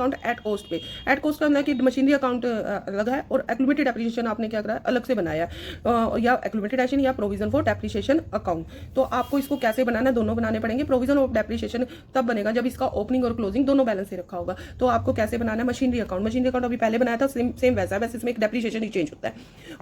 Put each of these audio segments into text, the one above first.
Account at cost पे। At cost का मतलब कि मशीनरी अकाउंट अलग है और एक्लूमेटेड डेप्रिसिएशन आपने क्या करा अलग से बनाया या एक्लूमेटेड या प्रोविजन फॉर डेप्रिसिएशन अकाउंट। तो आपको इसको कैसे बनाना है, दोनों बनाने पड़ेंगे। प्रोविजन ऑफ डेप्रिसिएशन तब बनेगा जब इसका ओपनिंग और क्लोजिंग दोनों बैलेंस से रखा होगा। तो आपको कैसे बनाना है मशीनरी अकाउंट। मशीनरी अकाउंट अभी पहले बनाया था सेम वैसा है, बस इसमें एक डेप्रिसिएशन ही चेंज होता है।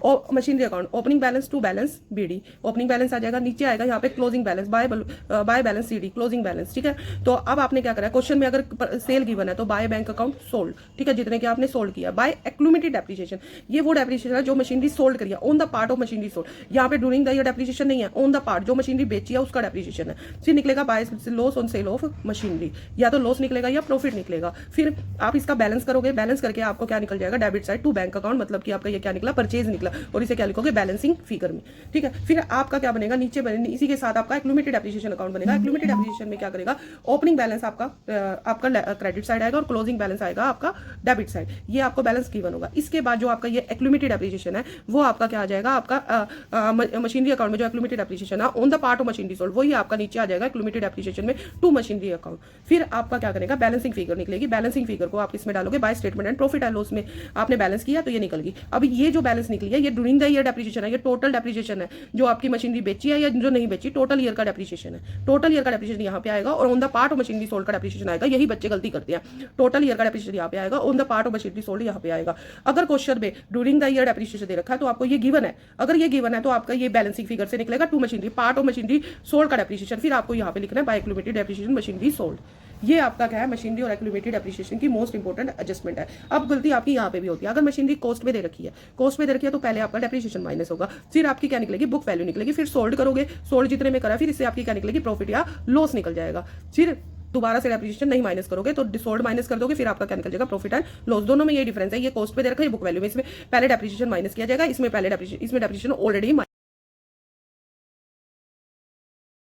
और machinery account opening balance to balance BD, opening balance आ जाएगा, नीचे आएगा यहाँ पे closing balance by balance CD, closing balance. ठीक है, तो अब आपने क्या करा है, क्वेश्चन में अगर सेल गिवन है तो बाय बैंक अकाउंट सोल्ड। ठीक है, जितने के आपने सोल्ड किया। बाय एक्लूमेटेड डेप्रिसिएशन, ये वो डेप्रिसिएशन है जो मशीनरी सोल्ड करिए on the part of machinery sold. यहाँ पे ड्यूरिंग द ईयर डेप्रिसिएशन नहीं है, ऑन द पार्ट जो मशीनरी बेची है उसका डेप्रिसिएशन है। फिर निकलेगा by loss on sale of machinery, या तो लॉस निकलेगा या प्रॉफिट निकलेगा। फिर आप इसका बैलेंस करोगे, बैलेंस करके आपको क्या निकल जाएगा, debit side to bank account, मतलब कि आपका ये क्या निकला, परचेज निकला, और इसे क्या लिखोगे बैलेंसिंग फिगर में। ठीक है, फिर आपका क्या बनेगा, नीचे इसी के साथ आपका एक्लूमेटेड डेप्रिसिएशन अकाउंट बनेगा। एक्लूमेटेड डेप्रिसिएशन में क्या करेगा, ओपनिंग बैलेंस आपका क्रेडिट साइड आएगा और क्लोजिंग बैलेंस आएगा आपका डेबिट साइड। ये आपको बैलेंस गिवन होगा। इसके बाद जो आपका ये एक्लूमेटेड डेप्रिसिएशन है वो आपका क्या आ जाएगा, आपका मशीनरी अकाउंट में जो एक्लूमेटेड डेप्रिसिएशन है on the part of machinery sold, वही आपका नीचे आ जाएगा एक्लूमेटेड डेप्रिसिएशन में टू मशीनरी अकाउंट। फिर आपका क्या करेगा, बैलेंसिंग फिगर निकलेगी। बैलेंसिंग फिगर को आप इसमें डालोगे, by statement and profit and loss में आपने बैलेंस किया तो ये निकल गई। अब ये जो बैलेंस निकली है ये ड्यूरिंग द ईयर डेप्रिसिएशन है, ये टोटल डेप्रिसिएशन है जो आपकी मशीनरी बेची है या जो नहीं बेची, टोटल ईयर का डेप्रिसिएशन है। टोटल ईयर का डेप्रिसिएशन यहाँ पे आएगा और on the part of machinery sold का डेप्रिसिएशन आएगा। यही बच्चे गलती करते हैं, टोटल ईयर का डेप्रिसिएशन यहाँ पे आएगा, on the part of machinery sold यहाँ पे आएगा। अगर क्वेश्चन में ड्यूरिंग द ईयर डेप्रिसिएशन दे रखा है तो आपको ये गिवन है, अगर ये गिवन है तो आपका ये बैलेंसिंग फिगर से निकलेगा to machinery part of machinery sold का डेप्रिसिएशन। फिर आपको यहाँ पे लिखना है by accumulated depreciation machinery sold. ये आपका क्या है, मशीनरी और एक्लूमेटेड डेप्रिसिएशन की मोस्ट इंपोर्टेंट एडजस्टमेंट है। अब गलती आपकी यहाँ पे भी होती है, अगर मशीनरी कॉस्ट में दे रखी है, कॉस्ट में दे रखी है तो पहले आपका डेप्रिसिएशन माइनस होगा, फिर आपकी क्या निकलेगी, बुक वैल्यू निकलेगी, फिर सोल्ड करोगे, सोल्ड जितने में करा फिर इससे आपकी क्या निकलेगी, प्रॉफिट या लॉस निकल जाएगा। फिर दोबारा से डेप्रिसिएशन नहीं माइनस करोगे तो सोल्ड माइनस कर दोगे, फिर आपका क्या निकल जाएगा, प्रॉफिट एंड लॉस। दोनों में ये डिफरेंस है, ये कॉस्ट पे दे रखा है, बुक वैल्यू में, इसमें पहले डेप्रिसिएशन माइनस किया जाएगा, इसमें पहले डेप्रिसिएशन, इसमें डेप्रिसिएशन ऑलरेडी